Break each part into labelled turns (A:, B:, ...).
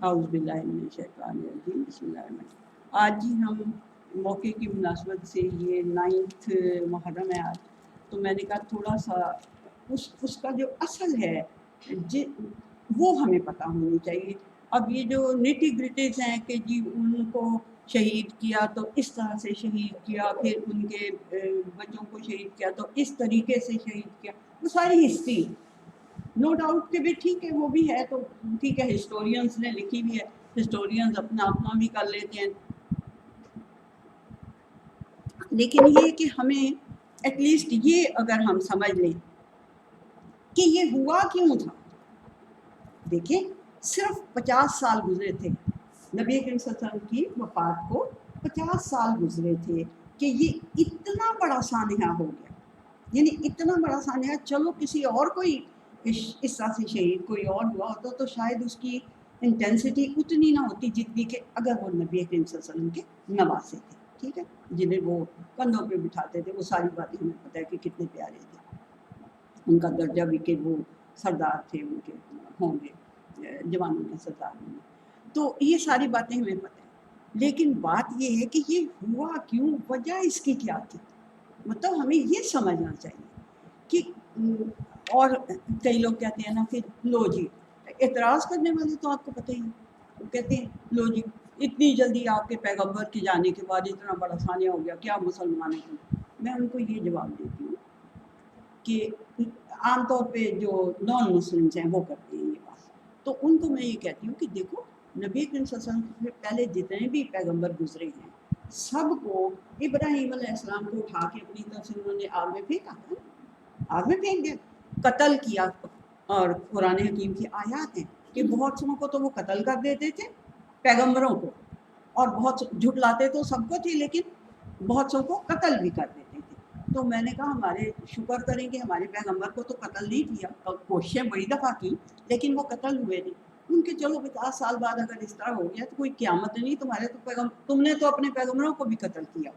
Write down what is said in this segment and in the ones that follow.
A: اعوذ باللہ من الشیطان الرجیم، بسم اللہ الرحمن الرحیم۔ آج ہی ہم موقع کی مناسبت سے یہ 9 محرم ہے آج، تو میں نے کہا تھوڑا سا اس کا جو اصل ہے وہ ہمیں پتہ ہونی چاہیے۔ اب یہ جو نیٹی گریٹیز ہیں کہ جی ان کو شہید کیا تو اس طرح سے شہید کیا، پھر ان کے بچوں کو شہید کیا تو اس طریقے سے شہید کیا، وہ ساری ہسٹری نو ڈاؤٹ کہ بھی ٹھیک ہے، وہ بھی ہے تو ٹھیک ہے، ہسٹورینز نے لکھی بھی ہے، ہسٹورینز اپنا بھی کر لیتے ہیں، لیکن یہ کہ ہمیں ایٹ لیسٹ یہ اگر ہم سمجھ لیں کہ یہ ہوا کیوں تھا۔ دیکھیں صرف 50 سال گزرے تھے نبی کریم صلی اللہ علیہ وسلم کی وفات کو، 50 سال گزرے تھے کہ یہ اتنا بڑا سانحہ ہو گیا، یعنی اتنا بڑا سانحہ، چلو کسی اور کوئی اس طرح سے شہید کوئی اور ہوا ہوتا تو شاید اس کی انٹینسٹی اتنی نہ ہوتی جتنی کہ اگر وہ نبی کریم صلی اللہ علیہ وسلم کے نواسے تھے، ٹھیک ہے، جنہیں وہ کندھوں پہ بٹھاتے تھے، وہ ساری باتیں ہمیں پتہ ہے کہ کتنے پیارے تھے، ان کا درجہ بھی کہ وہ سردار تھے، ان کے ہوں گے جوانوں میں سردار ہوں گے، تو یہ ساری باتیں ہمیں پتہ ہے، لیکن بات یہ ہے کہ یہ ہوا کیوں، وجہ اس کی کیا تھی، مطلب ہمیں یہ سمجھنا چاہیے کہ اور کئی لوگ کہتے ہیں نا کہ لو جی اعتراض کرنے والے تو آپ کو پتہ ہی ہے، وہ کہتے ہیں لو جی اتنی جلدی آپ کے پیغمبر کے جانے کے بعد اتنا بڑا سانحہ ہو گیا، کیا مسلمانوں کو؟ میں ان کو یہ جواب دیتی ہوں کہ عام طور پہ جو نان مسلمس ہیں وہ کرتے ہیں یہ بات، تو ان کو میں یہ کہتی ہوں کہ دیکھو نبی کریم صلی اللہ علیہ وسلم سے پہلے جتنے بھی پیغمبر گزرے ہیں سب کو ابراہیم علیہ السلام کو اٹھا کے اپنی طرف سے انہوں نے آگ میں پھینکا تھا، آگ میں پھینک دیا، قتل کیا، اور قرآن حکیم کی آیات ہیں کہ بہت سو کو تو وہ قتل کر دیتے تھے پیغمبروں کو، اور بہت جھٹلاتے تو سب کو تھے لیکن بہت سو کو قتل بھی کر دیتے تھے، تو میں نے کہا ہمارے شکر کریں کہ ہمارے پیغمبر کو تو قتل نہیں کیا، کوششیں بڑی دفعہ کی لیکن وہ قتل ہوئے نہیں، ان کے چلو 50 سال بعد اگر اس طرح ہو گیا تو کوئی قیامت نہیں، تمہارے تو تم نے تو اپنے پیغمبروں کو بھی قتل کیا،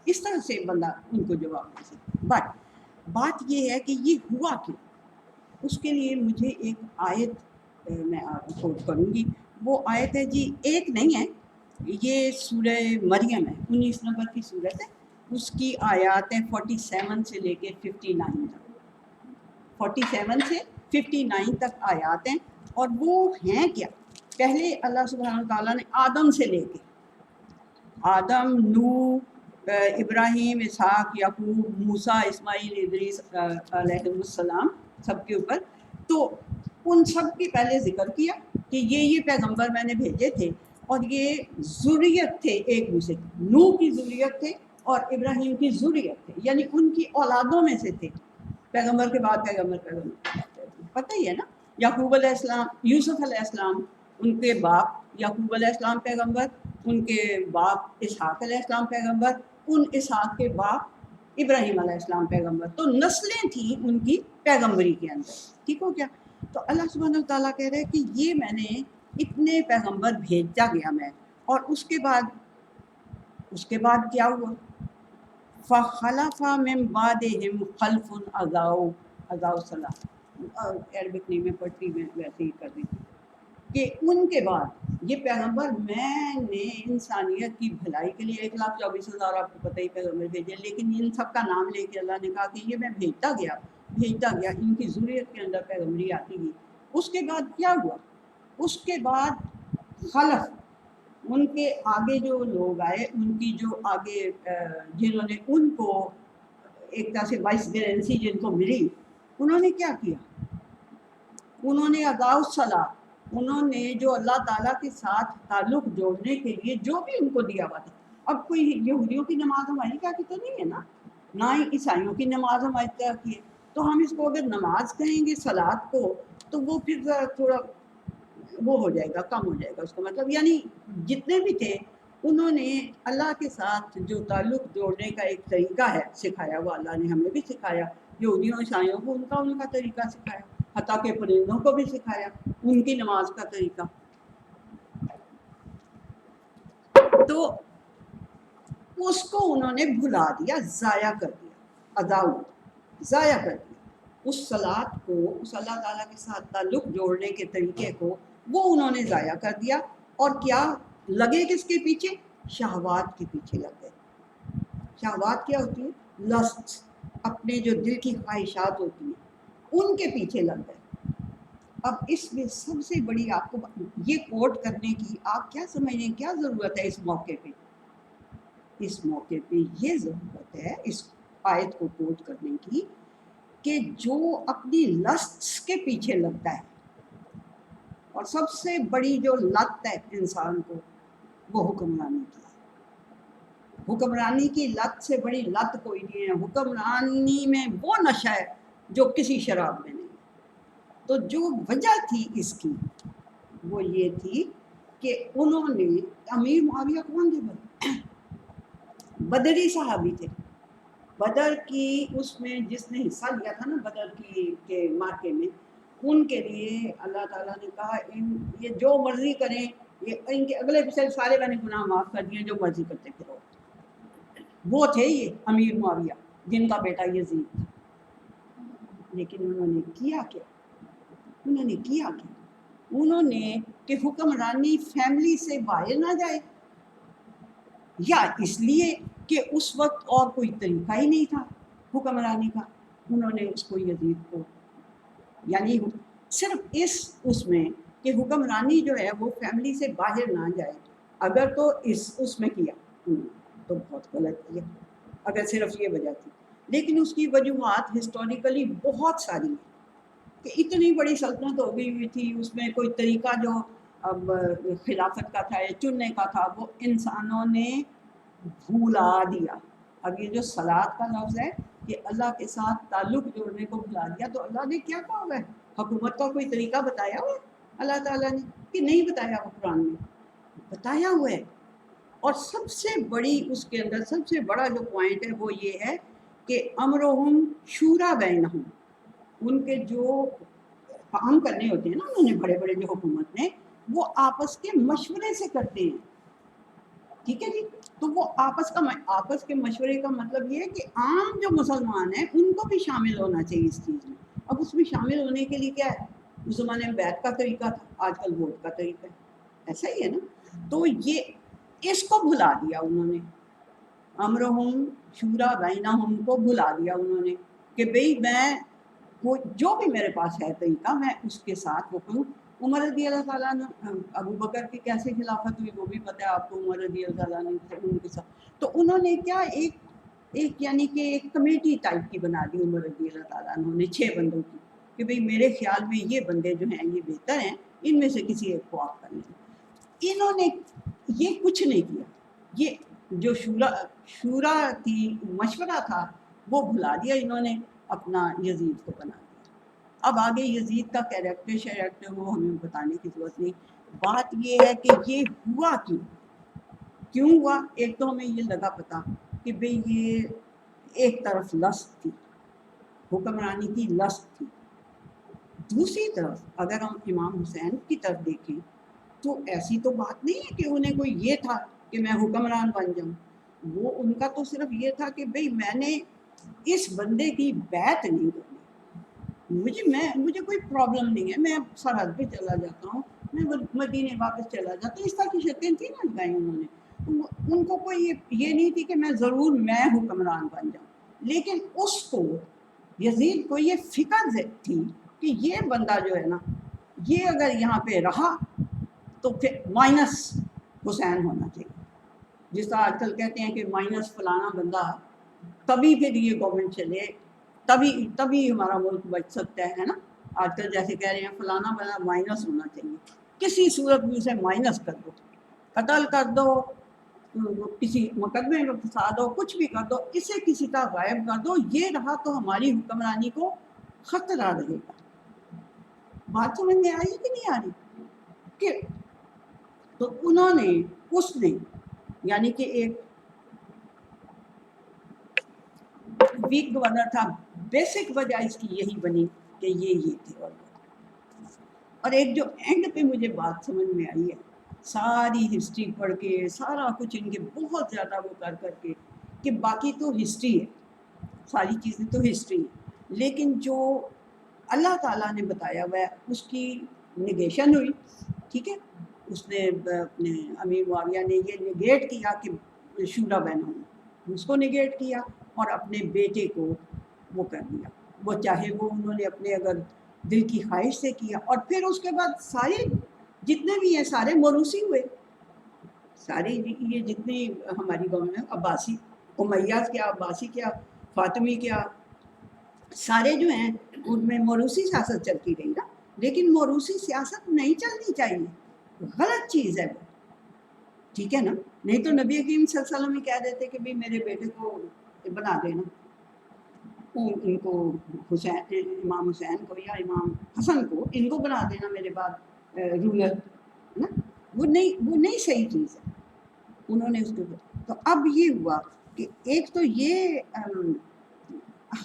A: اس طرح سے بندہ ان کو جواب دے سکتا۔ بٹ بات یہ ہے کہ یہ ہوا کیوں، اس کے لیے مجھے ایک آیت میں کوٹ کروں گی، وہ آیت ہے جی ایک نہیں ہے، یہ سورہ مریم ہے، 19 نمبر کی سورت ہے، اس کی آیات ہیں 47 سے لے کے 59 تک، 47 سے 59 تک آیات ہیں، اور وہ ہیں کیا؟ پہلے اللہ سبحانہ تعالیٰ نے آدم سے لے کے آدم، نوح، ابراہیم، اسحاق، یعقوب، موسیٰ، اسماعیل، ادریس علیہ السلام سب کے اوپر، تو ان سب کی پہلے ذکر کیا کہ یہ پیغمبر میں نے بھیجے تھے اور یہ ذریت تھے ایک دوسرے کی، نوح کی ذریت تھے اور ابراہیم کی ذریت تھے، یعنی ان کی اولادوں میں سے تھے، پیغمبر کے بعد پیغمبر پتہ ہی ہے نا، یعقوب علیہ السلام، یوسف علیہ السلام، ان کے باپ یعقوب علیہ السلام پیغمبر، ان کے باپ اسحاق علیہ السلام پیغمبر، ان اسحاق کے باپ ابراہیم علیہ السلام پیغمبر، تو نسلیں تھیں ان کی پیغمبری کے اندر، ٹھیک ہو گیا؟ تو اللہ سبحانہ تعالیٰ کہہ رہے کہ یہ میں نے اتنے پیغمبر بھیجا گیا میں، اور اس کے بعد کیا ہوا؟ فَخَلَفَ مِن بَعْدِهِمْ خَلْفٌ اضاعوا الصَّلَاةَ، عربک نہیں میں پڑھتی میں ویسے ہی کر دیتی کہ ان کے بعد یہ پیغمبر میں نے انسانیت کی بھلائی کے لیے 1,24,000 آپ کو پتہ ہی پیغمبر بھیجے، لیکن ان سب کا نام لے کے اللہ نے کہا کہ یہ میں بھیجتا گیا، ان کی ذریت کے اندر پیغمبری آتی گئی۔ اس کے بعد کیا ہوا؟ اس کے بعد خلف، ان کے آگے جو لوگ آئے، ان کی جو آگے جنہوں نے ان کو ایک طرح سے وائس گرنسی جن کو ملی، انہوں نے کیا کیا؟ انہوں نے اضاعوا الصلاۃ، انہوں نے جو اللہ تعالیٰ کے ساتھ تعلق جوڑنے کے لیے جو بھی ان کو دیا ہوا تھا، اب کوئی یہودیوں کی نماز ہماری کیا کی تو نہیں ہے نا، نہ ہی عیسائیوں کی نماز ہماری کیا کی ہے، تو ہم اس کو اگر نماز کہیں گے صلاۃ کو تو وہ پھر تھوڑا وہ ہو جائے گا، کم ہو جائے گا اس کا مطلب، یعنی جتنے بھی تھے انہوں نے اللہ کے ساتھ جو تعلق جوڑنے کا ایک طریقہ ہے سکھایا، وہ اللہ نے ہمیں بھی سکھایا، یہودیوں عیسائیوں کو ان کا طریقہ سکھایا، حتیٰ کہ پرندوں کو بھی سکھایا ان کی نماز کا طریقہ، تو اس کو انہوں نے بھلا دیا، ضائع کر دیا، ضائع کر دیا اس صلاۃ کو، اس اللہ تعالیٰ کے ساتھ تعلق جوڑنے کے طریقے کو وہ انہوں نے ضائع کر دیا، اور کیا لگے کس کے پیچھے؟ شہوات کے پیچھے لگ گئے۔ شہوات کیا ہوتی ہے؟ لسٹ، اپنے جو دل کی خواہشات ہوتی ہیں ان کے پیچھے لگ گئے۔ اب اس میں سب سے بڑی آپ کو یہ کوٹ کرنے کی آپ کیا سمجھیں کیا ضرورت ہے اس موقع پہ؟ اس موقع پہ یہ ضرورت ہے اس آیت کو کوٹ کرنے کی کہ جو اپنی لسٹس کے پیچھے لگتا ہے، اور سب سے بڑی جو لت ہے انسان کو وہ حکمرانی کی ہے۔ حکمرانی کی لت سے بڑی لت کوئی نہیں ہے۔ حکمرانی میں وہ نشہ ہے جو کسی شراب میں نہیں۔ تو جو وجہ تھی اس کی وہ یہ تھی کہ انہوں نے امیر معاویہ کون تھے؟ بدری صحابی تھے۔ بدر کی اس میں جس نے حصہ لیا تھا نا بدر کے مارکے میں، ان کے لیے اللہ تعالیٰ نے کہا یہ جو مرضی کریں، یہ ان کے اگلے پچھلے سارے میں نے گناہ معاف کر دیے، جو مرضی کرتے پھرو۔ وہ تھے یہ امیر معاویہ جن کا بیٹا یزید تھا۔ لیکن انہوں نے کیا کیا؟ انہوں نے کہ حکمرانی فیملی سے باہر نہ جائے، یا اس لیے کہ اس وقت اور کوئی طریقہ ہی نہیں تھا حکمرانی کا، انہوں نے اس کو یزید کو یعنی صرف اس میں کہ حکمرانی جو ہے وہ فیملی سے باہر نہ جائے، اگر تو اس میں کیا تو بہت غلط کیا اگر صرف یہ وجہ تھی۔ لیکن اس کی وجوہات ہسٹوریکلی بہت ساری ہیں کہ اتنی بڑی سلطنت ہو گئی ہوئی تھی، اس میں کوئی طریقہ جو اب خلافت کا تھا یا چننے کا تھا وہ انسانوں نے بھولا دیا۔ اب یہ جو صلاۃ کا لفظ ہے کہ اللہ کے ساتھ تعلق جوڑنے کو بھلا دیا، تو اللہ نے کیا کہا ہوا ہے؟ حکومت کا کوئی طریقہ بتایا ہوا ہے اللہ تعالیٰ نے کہ نہیں بتایا؟ وہ قرآن میں بتایا ہوا ہے۔ اور سب سے بڑی اس کے اندر سب سے بڑا جو پوائنٹ ہے وہ یہ ہے کہ امرہم شورا بینہم، ان کے جو کام کرنے ہوتے ہیں نا انہوں نے بڑے بڑے جو حکومت نے، وہ آپس کے مشورے سے کرتے ہیں۔ ٹھیک ہے جی، تو وہ آپس کے مشورے کا مطلب یہ ہے کہ عام جو مسلمان ہیں ان کو بھی شامل ہونا چاہیے اس چیز میں۔ اب اس میں شامل ہونے کے لیے کیا ہے؟ اس زمانے میں بیعت کا طریقہ تھا، آج کل ووٹ کا طریقہ ہے، ایسا ہی ہے نا۔ تو یہ اس کو بھلا دیا انہوں نے، امرہم شورا بینہم کو بھلا دیا انہوں نے کہ بھئی میں جو بھی میرے پاس ہے طریقہ میں اس کے ساتھ وہ کروں۔ عمر رضی اللہ تعالیٰ نے ابو بکر کی کیسے خلافت ہوئی وہ بھی پتہ ہے آپ کو، عمر رضی اللہ تعالیٰ نے ان کے ساتھ، تو انہوں نے کیا ایک یعنی کہ ایک کمیٹی ٹائپ کی بنا دی عمر رضی اللہ تعالیٰ نے 6 بندوں کی کہ بھئی میرے خیال میں یہ بندے جو ہیں یہ بہتر ہیں، ان میں سے کسی ایک کو آپ کر لیں۔ انہوں نے یہ کچھ نہیں کیا، یہ جو شورا تھی مشورہ تھا وہ بھلا دیا انہوں نے، اپنا یزید کو بنا دیا۔ اب آگے یزید کا کیریکٹر وہ ہمیں بتانے کی ضرورت نہیں، بات یہ ہے کہ یہ ہوا کیوں ہوا؟ ایک تو ہمیں یہ لگا پتا کہ بھئی یہ ایک طرف لسٹ تھی، حکمرانی کی لسٹ تھی۔ دوسری طرف اگر ہم امام حسین کی طرف دیکھیں تو ایسی تو بات نہیں ہے کہ انہیں کوئی یہ تھا کہ میں حکمران بن جاؤں، وہ ان کا تو صرف یہ تھا کہ بھئی میں نے اس بندے کی بیعت نہیں کرنی، مجھے کوئی پرابلم نہیں ہے، میں سرحد پہ چلا جاتا ہوں، میں مدینے واپس چلا جاتا ہوں، اس طرح کی شرطیں تھیں نا لگائی انہوں نے۔ ان کو کوئی یہ نہیں تھی کہ میں ضرور میں حکمران بن جاؤں، لیکن اس کو یزید کو یہ فکر تھی کہ یہ بندہ جو ہے نا یہ اگر یہاں پہ رہا تو پھر مائنس حسین ہونا چاہیے، جس طرح آج کل کہتے ہیں کہ مائنس فلانا بندہ تبھی پھر یہ گورنمنٹ چلے، تبھی ہمارا ملک بچ سکتا ہے نا۔ آج کل جیسے کہہ رہے ہیں فلانا بندہ مائنس ہونا چاہیے، کسی صورت میں اسے مائنس کر دو، قتل کر دو، کسی مقدمے میں پھنسا دو، کچھ بھی کر دو، اسے کسی طرح غائب کر دو، یہ رہا تو ہماری حکمرانی کو خطرہ رہے گا۔ بات سمجھ میں آئی کہ نہیں آ رہی؟ کہ تو انہوں نے اس نے یعنی کہ ایک ویک گورنر تھا، بیسک وجہ اس کی یہی بنی کہ یہ تھے، اور ایک جو اینڈ پہ مجھے بات سمجھ میں آئی ہے ساری ہسٹری پڑھ کے، سارا کچھ ان کے بہت زیادہ وہ کر کے کہ باقی تو ہسٹری ہے، ساری چیزیں تو ہسٹری ہیں، لیکن جو اللہ تعالیٰ نے بتایا ہوا ہے اس کی نگیشن ہوئی، ٹھیک ہے. اس نے اپنے امیر معاویہ نے یہ نگیٹ کیا کہ شورا بہن ہوں، اس کو نگیٹ کیا اور اپنے بیٹے کو وہ کر دیا. وہ چاہے وہ انہوں نے اپنے اگر دل کی خواہش سے کیا، اور پھر اس کے بعد سارے جتنے بھی ہیں سارے موروثی ہوئے. سارے یہ جتنی ہماری قوم میں عباسی، امیہ کیا، عباسی کیا، فاطمی کیا، سارے جو ہیں ان میں موروثی سیاست چلتی رہی نا. لیکن موروثی سیاست نہیں چلنی چاہیے، غلط چیز ہے وہ، ٹھیک ہے نا. نہیں تو نبی کریم صلی اللہ علیہ وسلم کہہ دیتے کہ بھئی میرے بیٹے کو بنا دینا، ان کو حسین، امام حسین کو یا امام حسن کو، ان کو بنا دینا میرے بعد رولر نا. وہ نہیں صحیح چیز ہے. انہوں نے اس کو، تو اب یہ ہوا کہ ایک تو یہ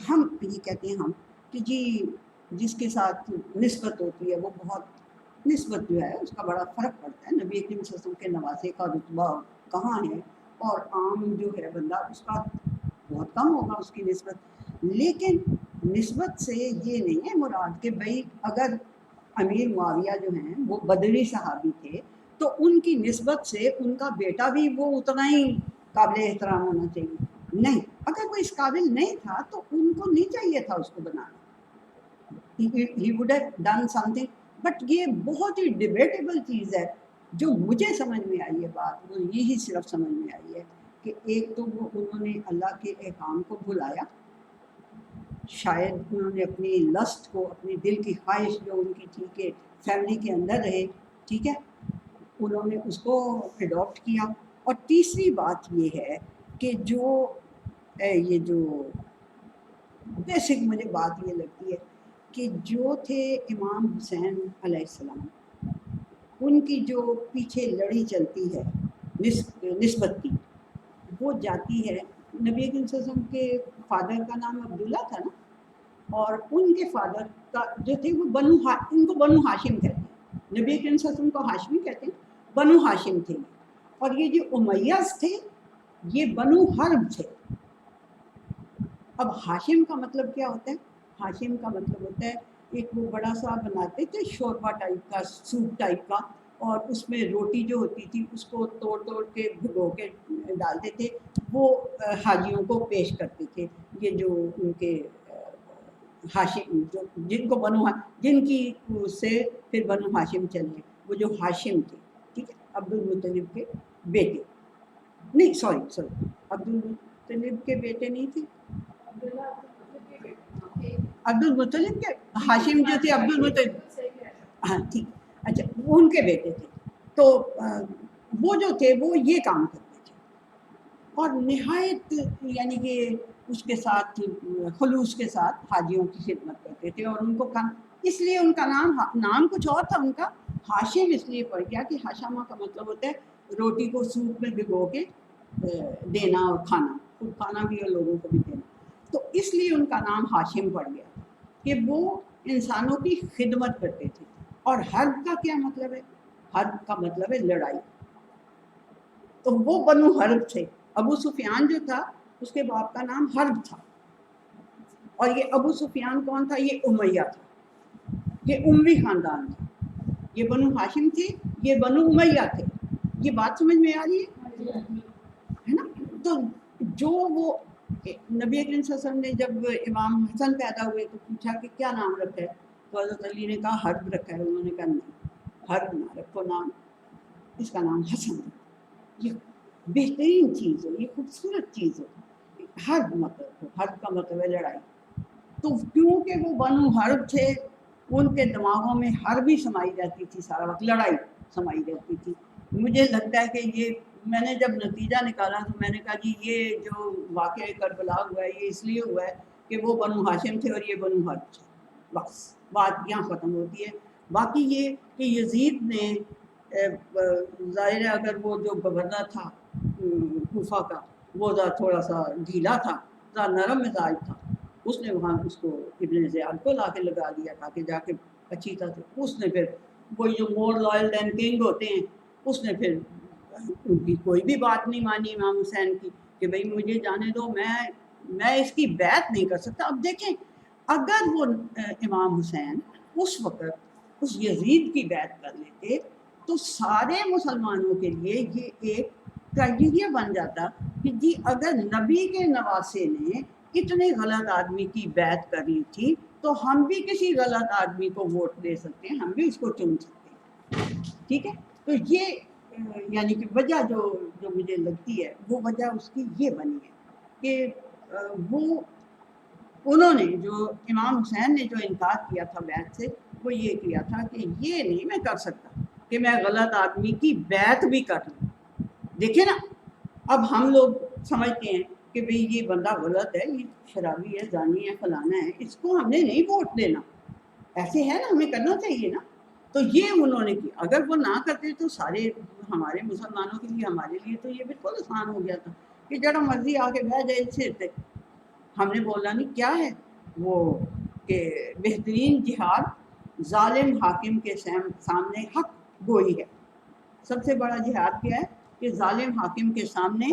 A: ہم یہ کہتے ہیں ہم کہ جی جس کے ساتھ نسبت ہوتی ہے وہ بہت، نسبت جو ہے اس کا بڑا فرق پڑتا ہے. نبی کریم صلی اللہ علیہ وسلم کے نواسے کا رتبہ کہاں ہے، اور عام جو ہے بندہ اس کا بہت کم ہوگا اس کی نسبت. لیکن نسبت سے یہ نہیں ہے مراد کہ بھائی اگر امیر معاویہ جو ہیں وہ بدری صحابی تھے تو ان کی نسبت سے ان کا بیٹا بھی وہ اتنا ہی قابل احترام ہونا چاہیے. نہیں، اگر وہ اس قابل نہیں تھا تو ان کو نہیں چاہیے تھا اس کو بنانا. He would have done something. But یہ بہت ہی ڈبیٹیبل چیز ہے. جو مجھے سمجھ میں آئی ہے بات وہ یہی صرف سمجھ میں آئی ہے کہ ایک تو وہ انہوں نے اللہ کے احکام کو بھلایا، شاید انہوں نے اپنی لسٹ کو، اپنی دل کی خواہش جو ان کی تھی کہ فیملی کے اندر رہے، ٹھیک ہے، انہوں نے اس کو اڈاپٹ کیا. اور تیسری بات یہ ہے کہ یہ جو بیسک مجھے بات یہ لگتی ہے کہ جو تھے امام حسین علیہ السلام، ان کی جو پیچھے لڑی چلتی ہے نسبت کی، وہ جاتی ہے. نبی کریم صلی اللہ علیہ وسلم کے فادر کا نام عبداللہ تھا نا، اور ان کے فادر کا جو تھے وہ ان کو بنو ہاشم کہتے ہیں. نبی کریم صلی اللہ علیہ وسلم کو ہاشمی کہتے ہیں، بنو ہاشم تھے. اور یہ جو امیہ تھے یہ بنو حرب تھے. اب ہاشم کا مطلب کیا ہوتا ہے؟ ہاشم کا مطلب ہوتا ہے ایک وہ بڑا سا بناتے تھے شوربا ٹائپ کا، سوپ ٹائپ کا، اور اس میں روٹی جو ہوتی تھی اس کو توڑ کے بھگو کے ڈالتے تھے، وہ حاجیوں کو پیش کرتے تھے. یہ جو ان کے ہاشم، جو جن کو جن کی سے پھر بنو ہاشم چلے، وہ جو ہاشم تھے، ٹھیک ہے، عبد المطلب کے بیٹے. نہیں سوری عبد المطلب کے بیٹے نہیں تھے، عبد المطلب کے ہاشم جو تھے عبد المطلب، ہاں ٹھیک، اچھا وہ ان کے بیٹے تھے. تو وہ جو تھے وہ یہ کام کرتے تھے اور نہایت یعنی کہ اس کے ساتھ خلوص کے ساتھ حاجیوں کی خدمت کرتے تھے. اور ان کو اس لیے ان کا نام کچھ اور تھا ان کا. ہاشم اس لیے پڑ گیا کہ ہاشمہ کا مطلب ہوتا ہے روٹی کو سوپ میں بھگو کے دینا اور کھانا، خود کھانا بھی اور لوگوں کو بھی دینا. تو اس لیے ان کا نام ہاشم پڑ گیا کہ وہ انسانوں کی خدمت کرتے تھے. اور حرب کا کیا مطلب ہے؟ حرب کا مطلب ہے لڑائی. تو وہ بنو حرب تھے. ابو سفیان جو تھا اس کے باپ کا نام حرب تھا، اور یہ ابو سفیان کون تھا؟ یہ امیہ تھا، یہ اموی خاندان تھا. یہ بنو ہاشم تھے، یہ بنو امیہ تھے. یہ بات سمجھ میں آ رہی ہے نا؟ تو جو وہ نبی کریم صلی اللہ علیہ وسلم نے جب امام حسن پیدا ہوئے تو پوچھا کہ کیا نام رکھا ہے، تو حضرت علی نے کہا حرب رکھا ہے. انہوں نے کہا نہیں، حرب نہ رکھو نام، اس کا نام حسن ہے. یہ بہترین چیز ہے، یہ خوبصورت چیز ہے. حرب مطلب، حرب کا مطلب ہے لڑائی. تو کیونکہ وہ بنو حرب تھے، ان کے دماغوں میں حرب ہی سمائی رہتی تھی، سارا وقت لڑائی سمائی رہتی تھی. مجھے لگتا ہے کہ یہ میں نے جب نتیجہ نکالا تو میں نے کہا جی یہ جو واقعہ کربلا ہوا ہے یہ اس لیے ہوا ہے کہ وہ بنو ہاشم تھے اور یہ بنو حرب تھے. بس بات یہاں ختم ہوتی ہے. باقی یہ کہ یزید نے ظاہر ہے اگر وہ جو گورنر تھا کوفہ کا وہ تھوڑا سا ڈھیلا تھا، ذرا نرم مزاج تھا، اس نے وہاں اس کو ابن زیاد کو لا کے لگا دیا تاکہ جا کے اچھی طرح. اس نے پھر وہی جو مور لائل دین کنگ ہوتے ہیں، اس نے پھر ان کی کوئی بھی بات نہیں مانی امام حسین کی کہ بھئی مجھے جانے دو، میں اس کی بیعت نہیں کر سکتا. اب دیکھیں اگر وہ امام حسین اس وقت اس یزید کی بیعت کر لیتے تو سارے مسلمانوں کے لیے یہ ایک کرائٹیریا بن جاتا کہ جی اگر نبی کے نواسے نے اتنے غلط آدمی کی بیعت کر لی تھی تو ہم بھی کسی غلط آدمی کو ووٹ دے سکتے ہیں، ہم بھی اس کو چن سکتے ہیں، ٹھیک ہے۔ تو یہ یعنی کہ وجہ جو مجھے لگتی ہے وہ وجہ اس کی یہ بنی ہے کہ وہ انہوں نے جو امام حسین نے جو انکار کیا تھا بیعت سے، وہ یہ کیا تھا کہ یہ نہیں میں کر سکتا کہ میں غلط آدمی کی بیعت بھی کر لوں۔ دیکھیں نا، اب ہم لوگ سمجھتے ہیں کہ بھئی یہ بندہ غلط ہے، یہ شرابی ہے، زانی ہے، فلانا ہے، اس کو ہم نے نہیں ووٹ دینا، ایسے ہے نا، ہمیں کرنا چاہیے نا۔ تو یہ انہوں نے کیا، اگر وہ نہ کرتے تو سارے ہمارے مسلمانوں کے لیے، ہمارے لیے تو یہ بالکل آسان ہو گیا تھا کہ جڑا مرضی آ کے بیٹھ جائے سے تھے، ہم نے بولا نہیں کیا ہے وہ کہ بہترین جہاد ظالم حاکم کے سامنے حق گوئی ہے۔ سب سے بڑا جہاد کیا ہے کہ ظالم حاکم کے سامنے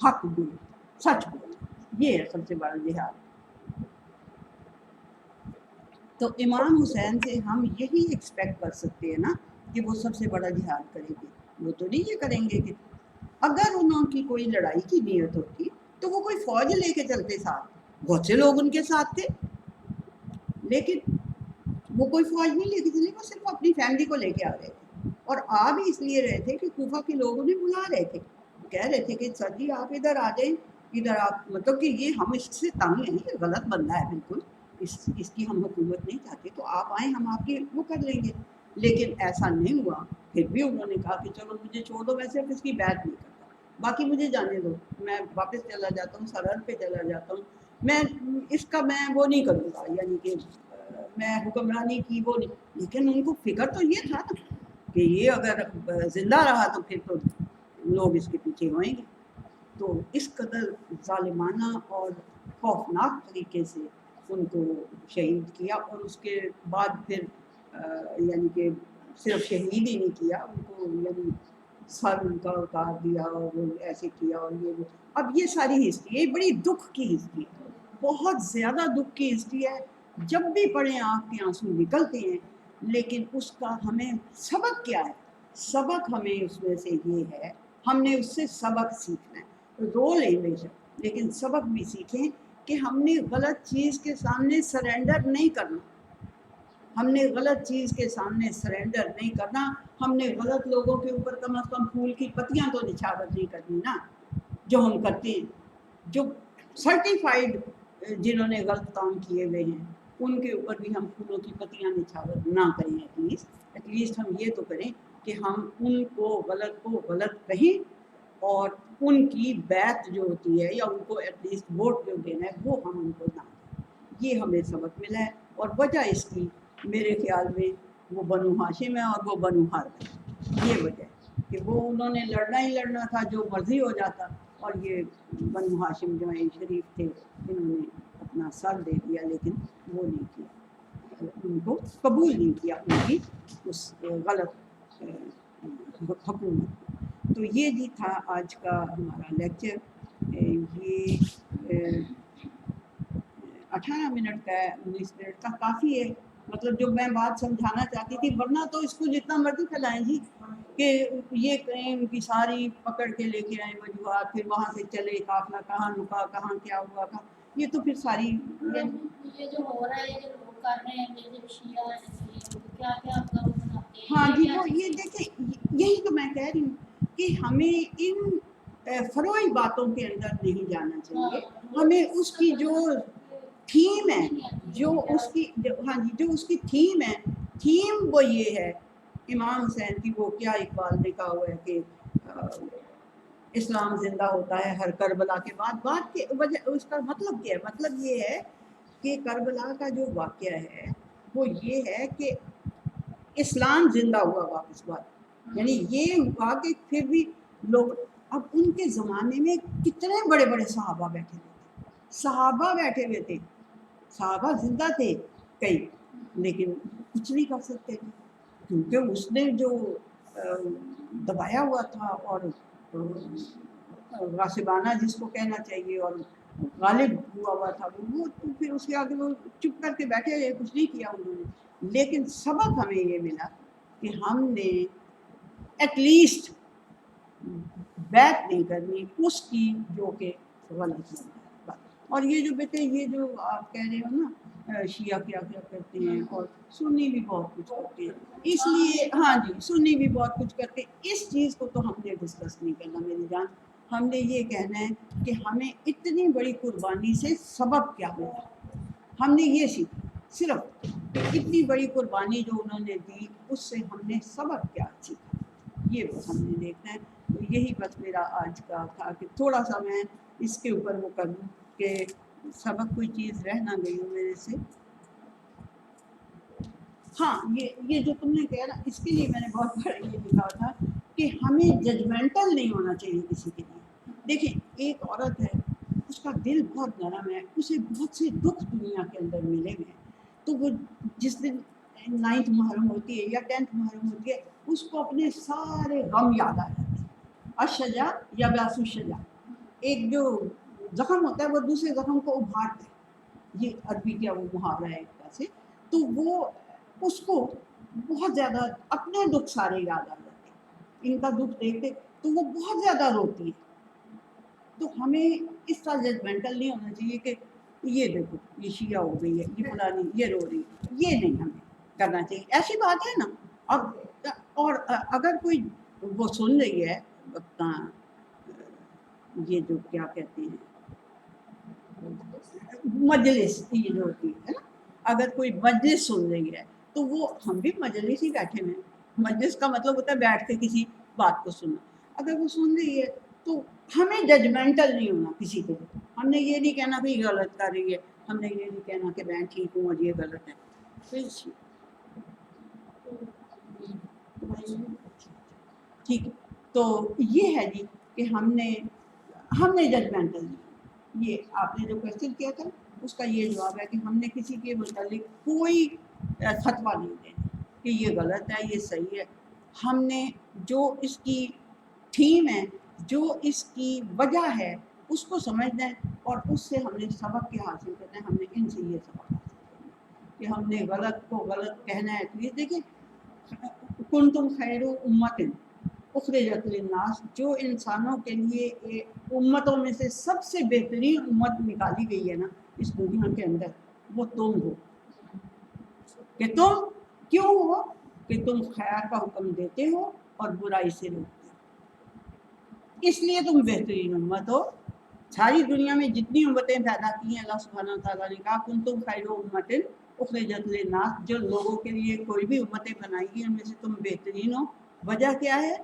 A: حق گوئی، سچ بولنا، یہ ہے سب سے بڑا جہاد۔ تو امام حسین سے ہم یہی ایکسپیکٹ کر سکتے ہیں نا کہ وہ سب سے بڑا جہاد کریں گے، وہ تو نہیں یہ کریں گے کہ اگر انہوں کی کوئی لڑائی کی نیت ہوتی تو وہ کوئی فوج لے کے چلتے ساتھ، بہت سے لوگ ان کے ساتھ تھے، لیکن وہ کوئی فوج نہیں لے کے چلے، وہ صرف اپنی فیملی کو لے کے آ رہے تھے، اور آ بھی اس لیے رہے تھے کہ کوفہ کے لوگ انہیں بلا رہے تھے، کہہ رہے تھے کہ سر جی آپ ادھر آ جائیں، ادھر آپ، مطلب کہ یہ ہم اس سے تنگ ہیں، یہ غلط بندہ ہے بالکل، اس کی ہم حکومت نہیں چاہتے، تو آپ آئیں، ہم آپ کی وہ کر لیں گے۔ لیکن ایسا نہیں ہوا، پھر بھی انہوں نے کہا کہ چلو مجھے چھوڑ دو، میں صرف اس کی بیعت نہیں کرتا، باقی مجھے جانے دو، میں واپس چلا جاتا ہوں، سرحد پہ چلا جاتا ہوں، میں اس کا میں وہ نہیں کروں گا، یعنی کہ میں حکمرانی کی وہ نہیں۔ لیکن ان کو فکر تو یہ تھا نا کہ یہ اگر زندہ رہا تو پھر تو لوگ اس کے پیچھے ہوئیں گے، تو اس قدر ظالمانہ اور خوفناک طریقے سے ان کو شہید کیا، اور اس کے بعد پھر یعنی کہ صرف شہید ہی نہیں کیا ان کو، یعنی سر ان کا اتار دیا اور ایسے کیا اور یہ وہ۔ اب یہ ساری ہسٹری ہے، بڑی دکھ کی ہسٹری ہے، بہت زیادہ دکھ کی ہسٹری ہے، جب بھی پڑھیں آنکھ کے آنسو نکلتے ہیں، لیکن اس کا ہمیں سبق کیا ہے؟ سبق ہمیں اس میں سے یہ ہے، ہم نے اس سے سبق سیکھنا ہے، رول ہے بے شک، لیکن سبق بھی سیکھیں کہ ہم نے غلط چیز کے سامنے سرنڈر نہیں کرنا، ہم نے غلط چیز کے سامنے سرنڈر نہیں کرنا، ہم نے غلط لوگوں کے اوپر کم از کم پھول کی پتیاں تو نچھاور نہیں کرنی نا، جو ہم کرتے ہیں، جو سرٹیفائیڈ جنہوں نے غلط کام کیے ہوئے ہیں ان کے اوپر بھی ہم پھولوں کی پتیاں نچھاور نہ کریں، ایٹ لیسٹ ہم یہ تو کریں کہ ہم ان کو غلط کہیں، اور ان کی بیعت جو ہوتی ہے یا ان کو ایٹ لیسٹ ووٹ جو دینا ہے وہ ہم ان کو نہ دیں۔ یہ ہمیں سبق ملا ہے، اور وجہ اس کی میرے خیال میں وہ بنو ہاشم ہے اور وہ بنو حرب ہے، یہ وجہ ہے کہ وہ انہوں نے لڑنا ہی لڑنا تھا، جو مرضی ہو جاتا، اور یہ بنو ہاشم جو ہیں شریف تھے، انہوں نے اپنا سر دے دیا، لیکن وہ نہیں کیا، ان کو قبول نہیں کیا ان کی اس غلط حکومت۔ تو یہ جی تھا آج کا ہمارا لیکچر، یہ 18 منٹ کا ہے، 19 منٹ کا کافی ہے، مطلب جو میں بات سمجھانا چاہتی تھی، ورنہ تو اس کو جتنا مرضی پھیلائیں جی، کہ یہ کہیں ان کی ساری پکڑ کے لے کے آئیں وجوہات، پھر وہاں سے چلے قافلہ کہاں رکا، کہاں کیا ہوا تھا، یہ تو پھر ساری
B: یہ جو ہو رہا ہے، جو لوگ کر رہے ہیں، یہ شیعہ ہیں، کیا کیا آپ بناتے ہیں،
A: ہاں جی، وہ یہ دیکھیں، یہی تو میں کہہ رہی ہوں کہ ہمیں ان فروئی باتوں کے اندر نہیں جانا چاہیے، ہمیں اس کی جو تھیم ہے، جو اس کی ہاں جی جو اس کی تھیم ہے، تھیم وہ یہ ہے امام حسین کی، وہ کیا اقبال نے کہا ہوا ہے کہ اسلام زندہ ہوتا ہے ہر کربلا کے بعد۔ بات کی وجہ اس کا مطلب کیا ہے؟ مطلب یہ ہے کہ کربلا کا جو واقعہ ہے وہ یہ ہے کہ اسلام زندہ ہوا واپس، بات یعنی یہ ہوا کہ پھر بھی لوگ، اب ان کے زمانے میں کتنے بڑے بڑے صحابہ بیٹھے ہوئے تھے، صحابہ بیٹھے ہوئے تھے، صحابہ زندہ تھے کئی، لیکن کچھ نہیں کر سکتے تھے، کیونکہ اس نے جو دبایا ہوا تھا اور غاصبانہ جس کو کہنا چاہیے اور غالب ہوا تھا وہ، تو پھر اس کے آگے وہ چپ کر کے بیٹھے رہے، کچھ نہیں کیا انہوں نے۔ لیکن سبق ہمیں یہ ملا کہ ہم نے ایٹ لیسٹ بیت نہیں کرنی اس کی جو کہ غلط ہے. اور یہ جو بیٹے یہ جو آپ کہہ رہے ہو نا شیعہ کیا کیا کرتے ہیں اور سنی بھی بہت کچھ کرتے ہیں، اس لیے ہاں جی سنی بھی بہت کچھ کرتے ہیں، اس چیز کو تو ہم نے ڈسکس نہیں کرنا میری جان. ہم نے یہ کہنا ہے کہ ہمیں اتنی بڑی قربانی سے سبب کیا ملا. ہم نے یہ سیکھا صرف اتنی بڑی قربانی جو انہوں نے دی اس سے ہم نے سبق کیا سیکھا، یہ بس ہم نے دیکھنا ہے. تو یہی بس میرا آج کا تھا کہ تھوڑا سا میں اس کے اوپر وہ کروں کہ سبق کوئی چیز رہ نہ گئی ہو میرے سے. ہاں یہ جو تم نے کہا نا اس کے لیے میں نے بہت بڑا یہ لکھا تھا کہ ہمیں ججمنٹل نہیں ہونا چاہیے کسی کے لیے. دیکھیں ایک عورت ہے اس کا دل بہت نرم ہے، اسے بہت سے دکھ دنیا کے اندر ملے ہوئے ہیں، تو وہ جس دن 9 محرم ہوتی ہے یا 10 محرم ہوتی ہے اس کو اپنے سارے غم یاد آ جاتے ہیں. اشجا یا بیاسو شجا، ایک جو زخم ہوتا ہے وہ دوسرے زخم کو ابھارتا ہے، یہ عربی کیا وہ محاورہ ہے ایک طرح سے. تو وہ اس کو بہت زیادہ اپنے دکھ سارے یاد آ جاتے ہیں، ان کا دکھ دیکھتے تو وہ بہت زیادہ روتی ہے. تو ہمیں اس طرح ججمنٹل نہیں ہونا چاہیے کہ یہ دیکھو یہ شیعہ ہو گئی ہے، یہ فلانی یہ رو رہی ہے، یہ نہیں ہمیں کرنا چاہیے. ایسی بات ہے نا. اور اگر کوئی وہ سن رہی ہے اپنا یہ جو کیا کہتے ہیں مجلس یہ جو ہوتی ہے نا، اگر کوئی مجلس سن رہی ہے تو وہ ہم بھی مجلس ہی بیٹھے ہوئے ہیں. مجلس کا مطلب ہوتا ہے بیٹھ کے کسی بات کو سننا. اگر وہ سن رہی ہے تو ہمیں ججمنٹل نہیں ہونا کسی کے لیے. ہم نے یہ نہیں کہنا کہ یہ غلط کر رہی ہے، ہم نے یہ نہیں کہنا کہ میں ٹھیک ہوں اور یہ غلط ہے. ٹھیک ہے. تو یہ ہے جی کہ ہم نے ججمنٹل نہیں. یہ آپ نے جو کوشچن کیا تھا اس کا یہ جواب ہے کہ ہم نے کسی کے متعلق کوئی فتویٰ نہیں دینا کہ یہ غلط ہے یہ صحیح ہے. ہم نے جو اس کی تھیم ہے، جو اس کی وجہ ہے اس کو سمجھنا ہے اور اس سے ہم نے سبق کیا حاصل کرنا ہے. ہم نے ان سے یہ سبق حاصل کرنا ہے کہ ہم نے غلط کو غلط کہنا ہے. پلیز دیکھیں کنتم خیر امت اخرجت للناس، جو انسانوں کے لیے امتوں میں سے سب سے بہترین امت نکالی گئی ہے نا اس دنیا کے اندر، وہ تم ہو. کہ تم کیوں ہو؟ کہ تم خیر کا حکم دیتے ہو اور برائی سے روکتے ہو، اس لیے تم بہترین امت ہو. ساری دنیا میں جتنی امتیں پیدا کی ہیں اللہ سبحانہ تعالیٰ نے کہا کنتم خیر امت اخرجت للناس، جو لوگوں کے لیے کوئی بھی امتیں بنائی گئی ان میں سے تم بہترین ہو. وجہ کیا ہے؟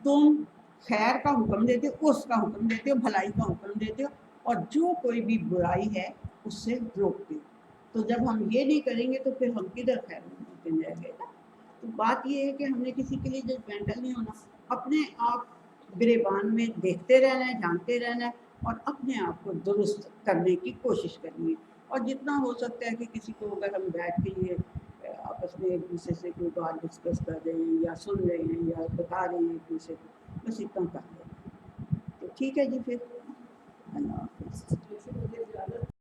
A: تم خیر کا حکم دیتے ہو، اس کا حکم دیتے ہو، بھلائی کا حکم دیتے ہو اور جو کوئی بھی برائی ہے اس سے روکتے ہو. تو جب ہم یہ نہیں کریں گے تو پھر ہم کدھر خیر ہوتے جائیں گے. تو بات یہ ہے کہ ہم نے کسی کے لیے ججمنٹل نہیں ہونا، اپنے آپ گریبان میں دیکھتے رہنا ہے، جانتے رہنا ہے اور اپنے آپ کو درست کرنے کی کوشش کرنی ہے. اور جتنا ہو سکتا ہے کہ کسی کو اگر ہم بیٹھ کے یہ آپس میں ایک دوسرے سے کوئی بات ڈسکس کر رہے ہیں یا سن رہے ہیں یا بتا رہے ہیں ایک دوسرے کو، بس اتنا کر رہے ہیں. تو ٹھیک ہے جی، پھر اللہ حافظ.